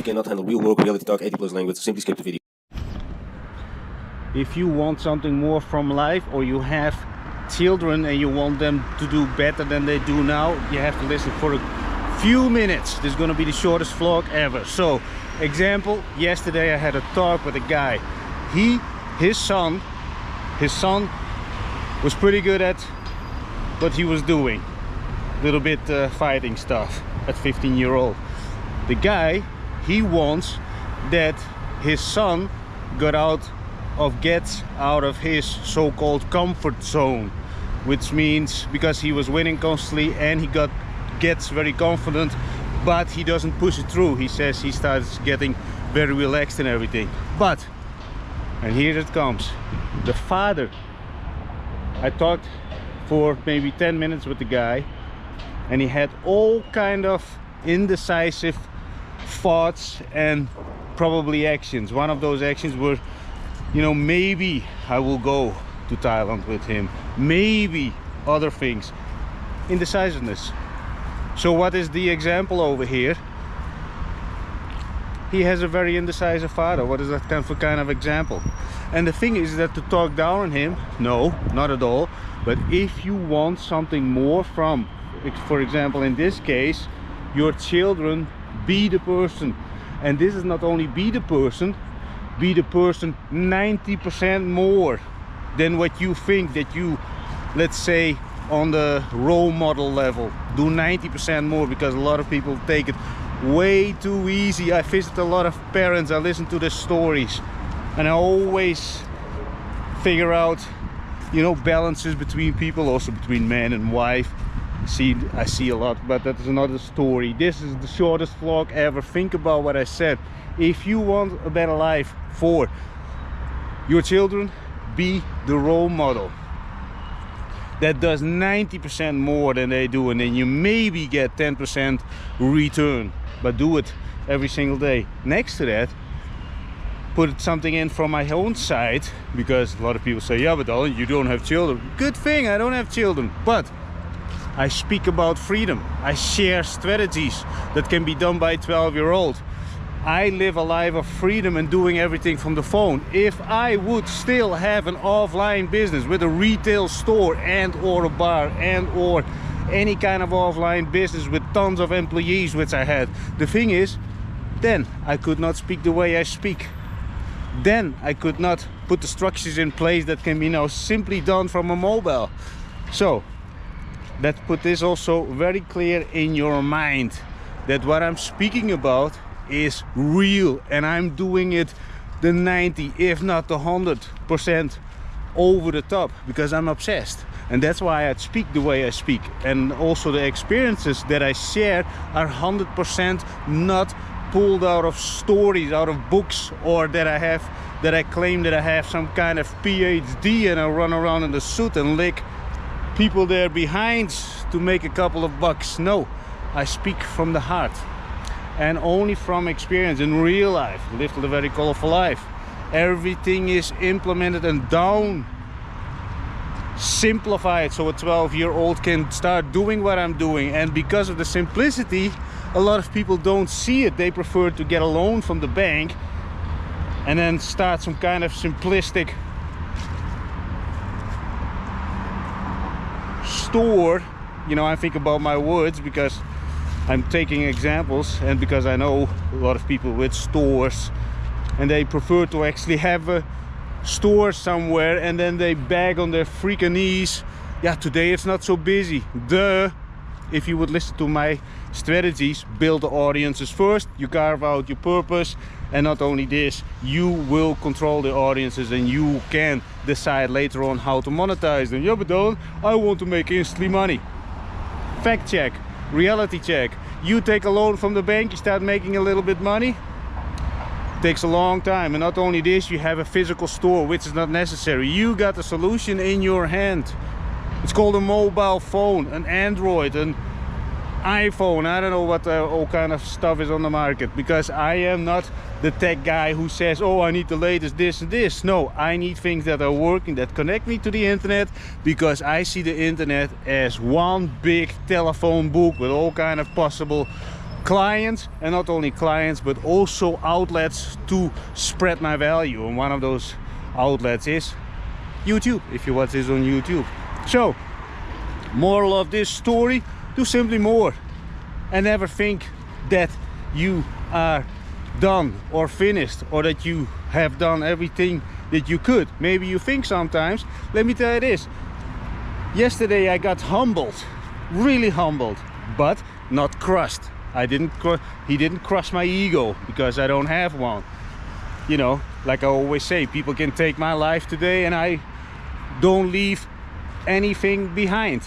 cannot handle real work, reality talk, 80+ language, simply skip the video. If you want something more from life, or you have children and you want them to do better than they do now, you have to listen for a few minutes. This is going to be the shortest vlog ever. So, example, yesterday I had a talk with a guy. His son was pretty good at what he was doing. A little bit fighting stuff at 15-year-old. The guy, he wants that his son gets out of his so-called comfort zone, which means because he was winning constantly and he gets very confident, but he doesn't push it through. He says he starts getting very relaxed and everything. But, and here it comes, the father. I talked for maybe 10 minutes with the guy, and he had all kind of indecisive thoughts and probably actions. One of those actions were, you know, maybe I will go to Thailand with him, maybe other things. Indecisiveness. So what is the example over here? He has a very indecisive father. What is that kind of example? And the thing is that to talk down on him, no, not at all. But if you want something more from, for example, in this case, your children, be the person. And this is not only be the person 90% more than what you think that you, let's say, on the role model level, do 90% more, because a lot of people take it way too easy. I visit a lot of parents, I listen to their stories, and I always figure out, you know, balances between people, also between man and wife. I see a lot, but that is another story. This is the shortest vlog ever. Think about what I said. If you want a better life for your children, be the role model that does 90% more than they do, and then you maybe get 10% return, but do it every single day. Next to that, put something in from my own side, because a lot of people say, yeah, but Alan, you don't have children. Good thing I don't have children, but I speak about freedom. I share strategies that can be done by a 12-year-old. I live a life of freedom and doing everything from the phone. If I would still have an offline business with a retail store and or a bar and or any kind of offline business with tons of employees, which I had, the thing is, then I could not speak the way I speak. Then I could not put the structures in place that can be now simply done from a mobile. So let's put this also very clear in your mind, that what I'm speaking about is real, and I'm doing it the 90, if not the 100% over the top, because I'm obsessed. And that's why I speak the way I speak. And also the experiences that I share are 100% not pulled out of stories, out of books, or that I claim that I have some kind of PhD and I run around in the suit and lick people there behind to make a couple of bucks. No, I speak from the heart, and only from experience in real life. Lived a very colorful life. Everything is implemented and down simplified, so a 12-year-old can start doing what I'm doing. And because of the simplicity, a lot of people don't see it. They prefer to get a loan from the bank and then start some kind of simplistic store. You know, I think about my words because I'm taking examples, and because I know a lot of people with stores and they prefer to actually have a store somewhere, and then they beg on their freaking knees, yeah, today it's not so busy. Duh. If you would listen to my strategies, build the audiences first, you carve out your purpose, and not only this, you will control the audiences and you can decide later on how to monetize them. Yeah, but don't, I want to make instantly money. Fact check, reality check. You take a loan from the bank, you start making a little bit money. It takes a long time. And not only this, you have a physical store, which is not necessary. You got the solution in your hand. It's called a mobile phone, an Android, an iPhone. I don't know what all kind of stuff is on the market, because I am not the tech guy who says, oh, I need the latest this and this. No, I need things that are working, that connect me to the internet, because I see the internet as one big telephone book with all kind of possible clients, and not only clients but also outlets to spread my value, and one of those outlets is YouTube, if you watch this on YouTube. So moral of this story: do simply more, and never think that you are done or finished, or that you have done everything that you could. Maybe you think sometimes. Let me tell you this: yesterday I got humbled, really humbled, but not crushed. He didn't crush my ego, because I don't have one. You know, like I always say, people can take my life today and I don't leave anything behind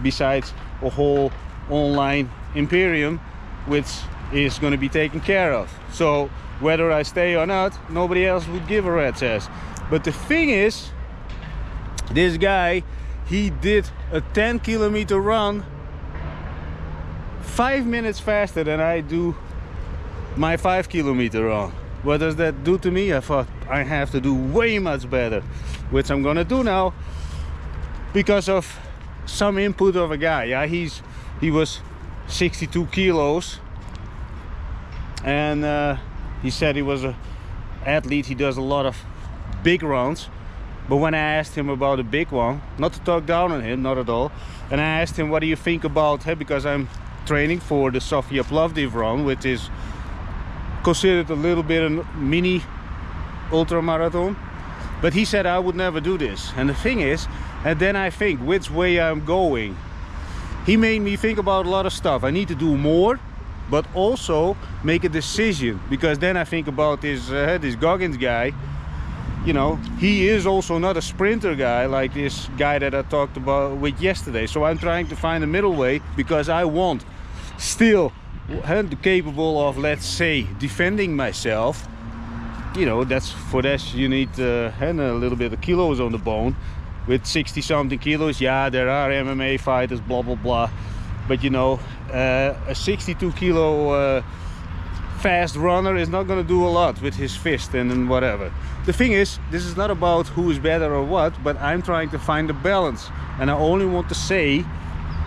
besides a whole online imperium which is going to be taken care of. So whether I stay or not, nobody else would give a rat's ass. But the thing is, this guy, he did a 10-kilometer run 5 minutes faster than I do my 5-kilometer run. What does that do to me? I thought I have to do way much better, which I'm gonna do now because of some input of a guy. Yeah, he was 62 kilos, and he said he was an athlete. He does a lot of big runs. But when I asked him about a big one, not to talk down on him, not at all, and I asked him, what do you think about, hey, because I'm training for the Sofia Plovdiv run, which is considered a little bit a mini ultra marathon, but he said I would never do this. And the thing is, and then I think which way I'm going. He made me think about a lot of stuff. I need to do more, but also make a decision, because then I think about this this Goggins guy. You know, he is also not a sprinter guy like this guy that I talked about with yesterday. So I'm trying to find a middle way, because I want still capable of, let's say, defending myself. You know, for that you need a little bit of kilos on the bone. With 60 something kilos, yeah, there are MMA fighters, blah blah blah, but you know, a 62 kilo fast runner is not going to do a lot with his fist and whatever. The thing is, this is not about who is better or what, but I'm trying to find a balance. And I only want to say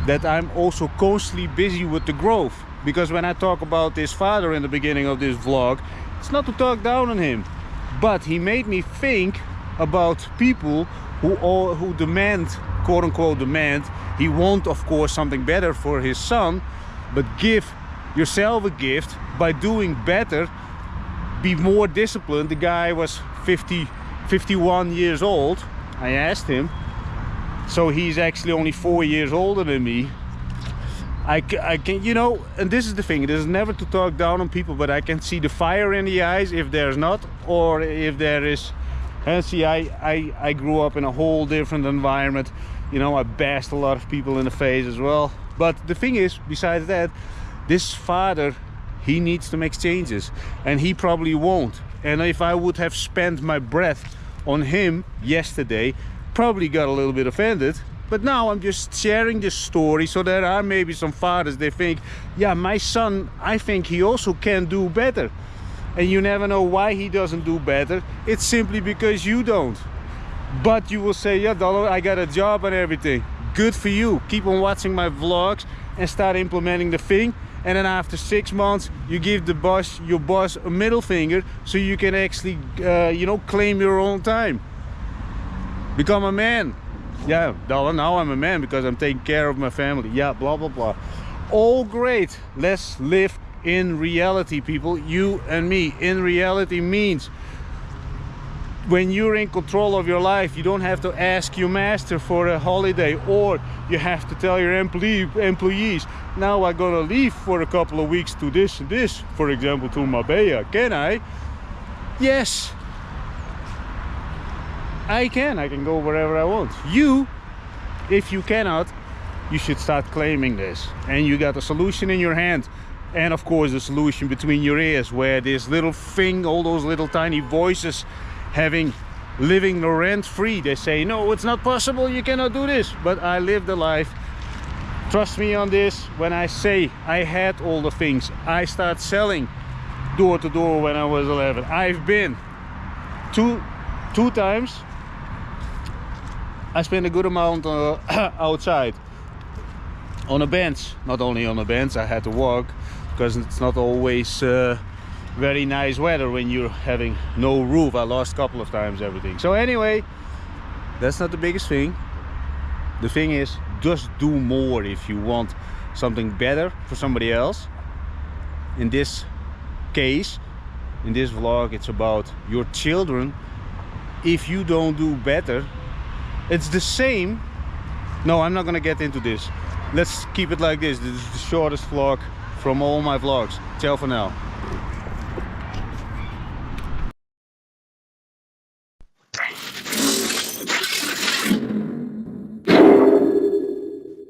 that I'm also constantly busy with the growth, because when I talk about this father in the beginning of this vlog, it's not to talk down on him, but he made me think about people who demand, quote unquote demand. He wants, of course, something better for his son, but give yourself a gift by doing better. Be more disciplined. The guy was 51 years old. I asked him, so he's actually only 4 years older than me. I can, you know, and this is the thing, it is never to talk down on people, but I can see the fire in the eyes if there's not, or if there is. And see, I grew up in a whole different environment. You know, I bashed a lot of people in the face as well. But the thing is, besides that, this father, he needs to make changes, and he probably won't. And if I would have spent my breath on him yesterday, probably got a little bit offended. But now I'm just sharing this story, so there are maybe some fathers, they think, yeah, my son, I think he also can do better. And you never know why he doesn't do better. It's simply because you don't. But you will say, yeah, Dollar, I got a job and everything. Good for you. Keep on watching my vlogs and start implementing the thing. And then after 6 months, you give your boss a middle finger, so you can actually, you know, claim your own time. Become a man. Yeah, Dollar, now I'm a man because I'm taking care of my family. Yeah, blah, blah, blah. All great. Let's live in reality, people. You and me. In reality means when you're in control of your life, you don't have to ask your master for a holiday, or you have to tell your employees, now I'm gonna leave for a couple of weeks to this and this, for example, to Marbella. Can I? Yes, I can go wherever I want. You, if you cannot, you should start claiming this, and you got a solution in your hand. And of course the solution between your ears, where this little thing, all those little tiny voices living rent-free, they say, no, it's not possible, you cannot do this. But I live the life. Trust me on this. When I say I had all the things, I start selling door to door when I was 11. I've been two times. I spent a good amount outside on a bench. Not only on a bench, I had to walk because it's not always very nice weather when you're having no roof. I lost a couple of times everything. So anyway, that's not the biggest thing. The thing is, just do more if you want something better for somebody else. In this case, in this vlog, it's about your children. If you don't do better, it's the same. No, I'm not gonna get into this. Let's keep it like this. This is the shortest vlog from all my vlogs. Ciao for now.